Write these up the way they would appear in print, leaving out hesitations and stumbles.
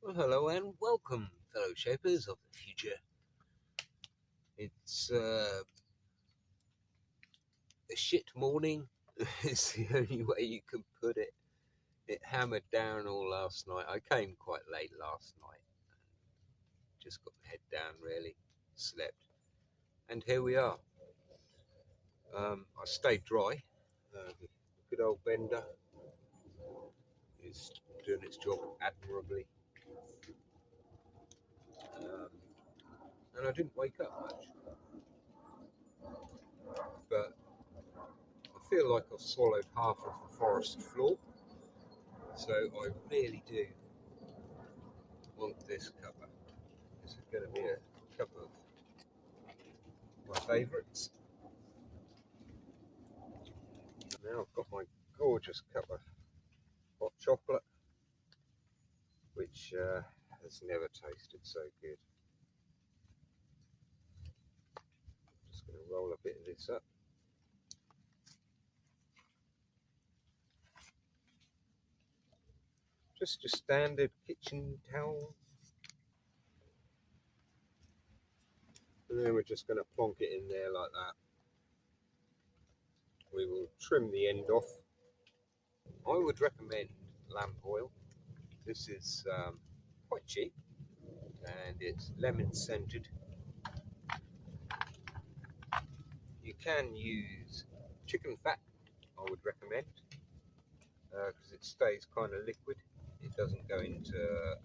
Well, hello and welcome, fellow shapers of the future. It's a shit morning. It's the only way you can put it. It hammered down all last night. I came quite late last night. Just got my head down, really. Slept. And here we are. I stayed dry. The good old bender is doing its job admirably. Um, and I didn't wake up much. But I feel like I've swallowed half of the forest floor. So I really do want this cuppa. This is going to be a cup of my favourites. Now I've got my gorgeous cup of hot chocolate, which has never tasted so good. I'm just going to roll a bit of this up. Just your standard kitchen towel. And then we're just going to plonk it in there like that. We will trim the end off. I would recommend lamp oil. This is quite cheap and it's lemon scented. You can use chicken fat, I would recommend, because it stays kind of liquid. It doesn't go into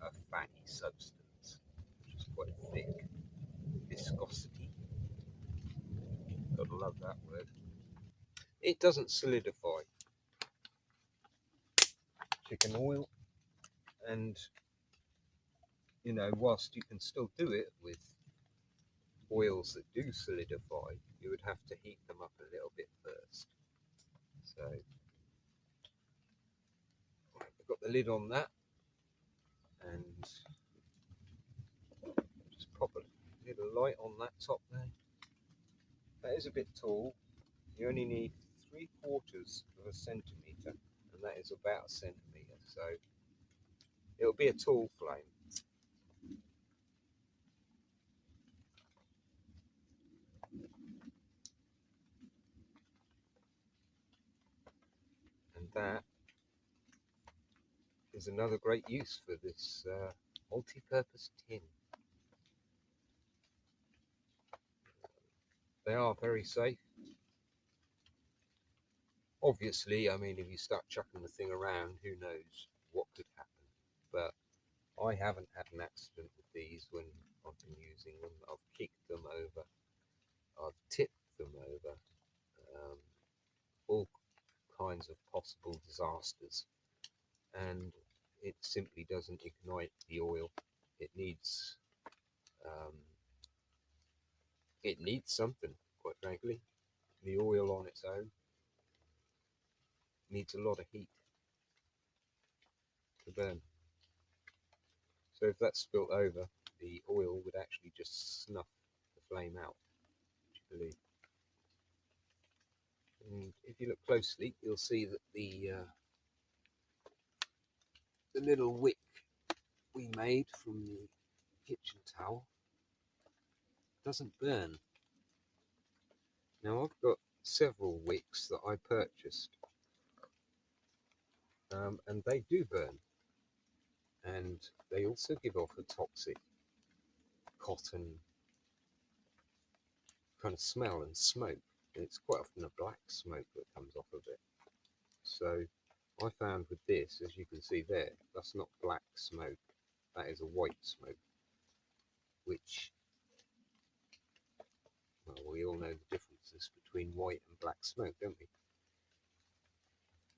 a fatty substance, which is quite thick. Viscosity. Gotta love that word. It doesn't solidify. Chicken oil, and whilst you can still do it with oils that do solidify, you would have to heat them up a little bit first. So I've got the lid on that, and just pop a little light on that top there. That is a bit tall. You only need 3/4 of a centimetre, and that is about a centimetre, so it'll be a tall flame. And that is another great use for this multi-purpose tin. They are very safe. Obviously, I mean, if you start chucking the thing around, who knows what could happen. But I haven't had an accident with these when I've been using them. I've kicked them over, I've tipped them over, all kinds of possible disasters, and it simply doesn't ignite the oil. It needs something, quite frankly. The oil on its own needs a lot of heat to burn. So if that's spilt over, the oil would actually just snuff the flame out, would you believe? And if you look closely, you'll see that the little wick we made from the kitchen towel doesn't burn. Now I've got several wicks that I purchased, and they do burn, and they also give off a toxic cotton kind of smell and smoke. And it's quite often a black smoke that comes off of it. So I found with this, as you can see there, that's not black smoke, that is a white smoke, which, well, we all know the differences between white and black smoke, don't we?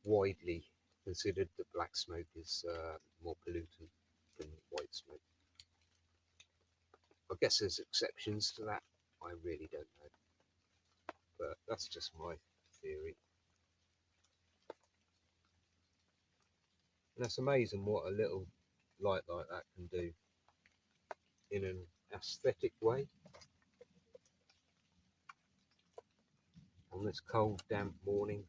Widely considered that black smoke is more pollutant than white smoke. I guess there's exceptions to that, I really don't know, but that's just my theory. And it's amazing what a little light like that can do in an aesthetic way. On this cold, damp morning,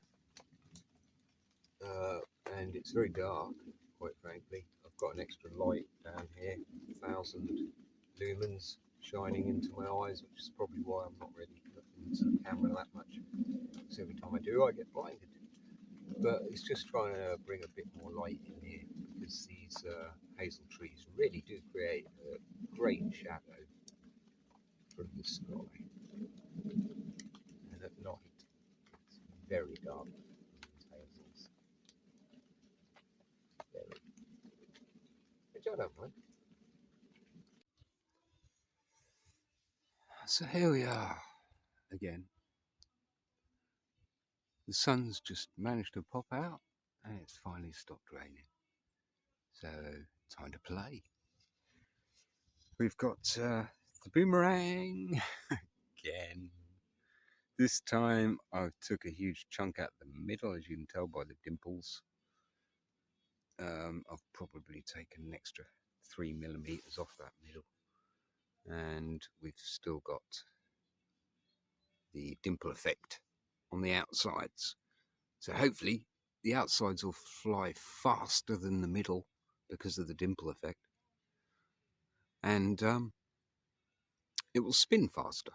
and it's very dark, quite frankly. I've got an extra light down here, 1,000 lumens shining into my eyes, which is probably why I'm not really looking into the camera that much. So every time I do, I get blinded. But it's just trying to bring a bit more light in here, because these hazel trees really do create a great shadow from the sky. And at night, it's very dark in these hazels. Very. Which I don't mind. So here we are again. The sun's just managed to pop out and it's finally stopped raining. So time to play. We've got the boomerang again. This time I took a huge chunk out the middle, as you can tell by the dimples. I've probably taken an extra 3mm off that middle. And we've still got the dimple effect on the outsides. So hopefully the outsides will fly faster than the middle because of the dimple effect. And it will spin faster.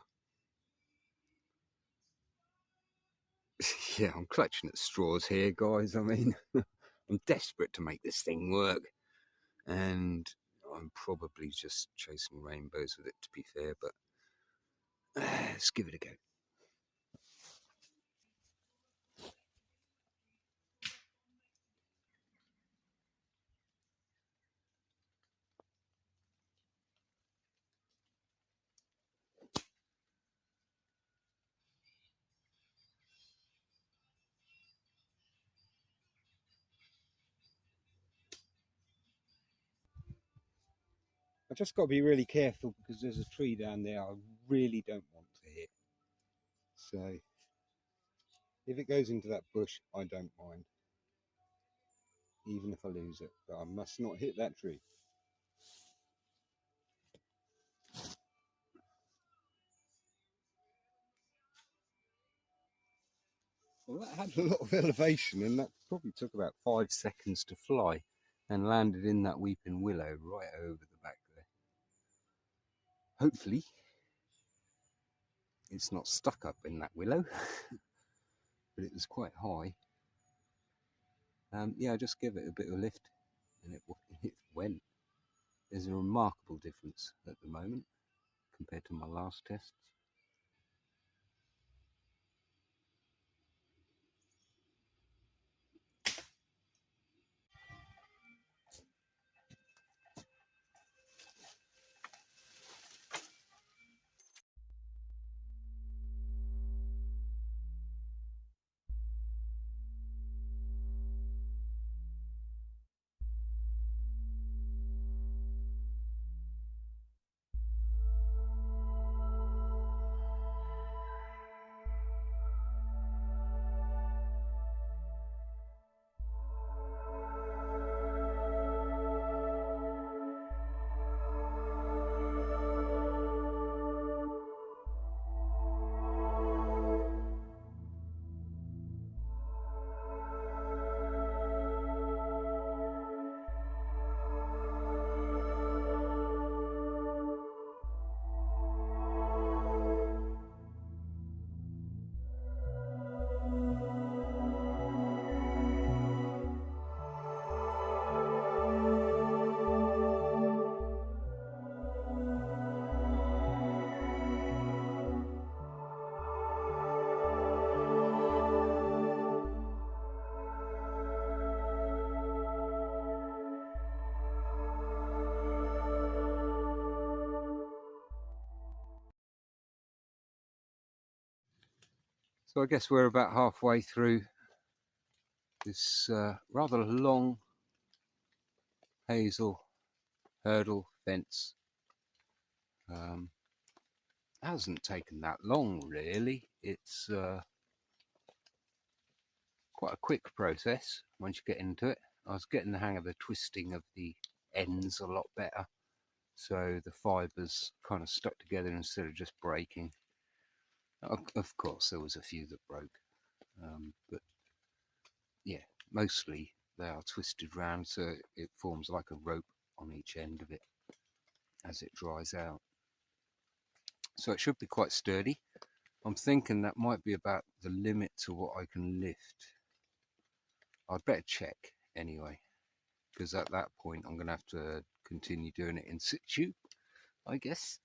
Yeah, I'm clutching at straws here, guys. I mean, I'm desperate to make this thing work. And I'm probably just chasing rainbows with it, to be fair, but let's give it a go. I just got to be really careful because there's a tree down there I really don't want to hit. So if it goes into that bush, I don't mind, even if I lose it, but I must not hit that tree. Well, that had a lot of elevation, and that probably took about 5 seconds to fly, and landed in that weeping willow right over the back there. Hopefully it's not stuck up in that willow, but it was quite high. Yeah, I just gave it a bit of a lift, and it went. There's a remarkable difference at the moment compared to my last tests. So I guess we're about halfway through this rather long hazel hurdle fence. Hasn't taken that long really. It's quite a quick process once you get into it. I was getting the hang of the twisting of the ends a lot better, so the fibres kind of stuck together instead of just breaking. Of course there was a few that broke, but yeah, mostly they are twisted round so it forms like a rope on each end of it as it dries out. So it should be quite sturdy. I'm thinking that might be about the limit to what I can lift. I'd better check anyway, because at that point I'm going to have to continue doing it in situ, I guess,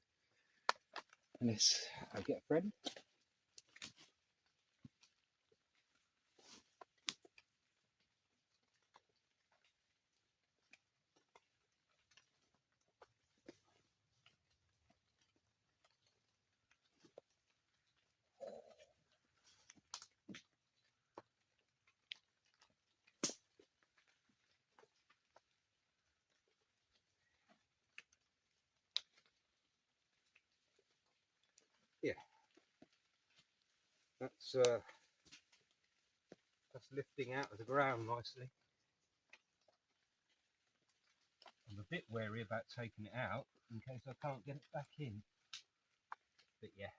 unless I get a friend. Yeah, that's lifting out of the ground nicely. I'm a bit wary about taking it out in case I can't get it back in. But yeah,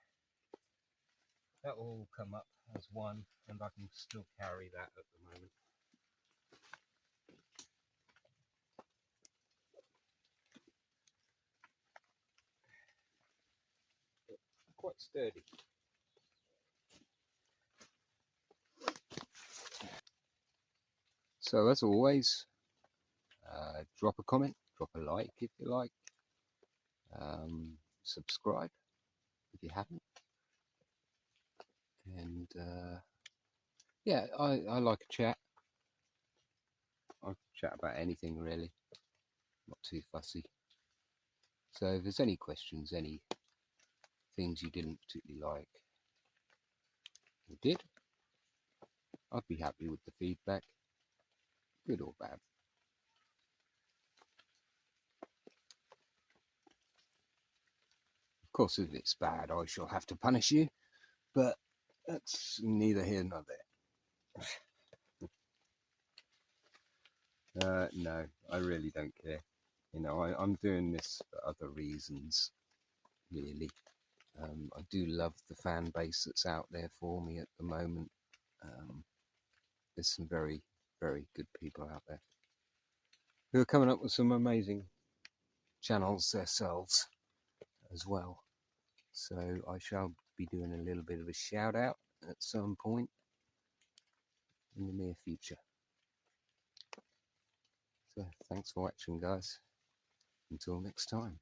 that will all come up as one, and I can still carry that at the moment. Quite sturdy. So as always, drop a comment, drop a like if you like, subscribe if you haven't, and yeah, I like a chat. I chat about anything really, not too fussy. So if there's any questions, any things you didn't particularly like or did, I'd be happy with the feedback, good or bad. Of course, if it's bad, I shall have to punish you, but that's neither here nor there. No, I really don't care. You know, I'm doing this for other reasons, really. I do love the fan base that's out there for me at the moment. There's some very, very good people out there who are coming up with some amazing channels themselves as well. So I shall be doing a little bit of a shout out at some point in the near future. So thanks for watching, guys. Until next time.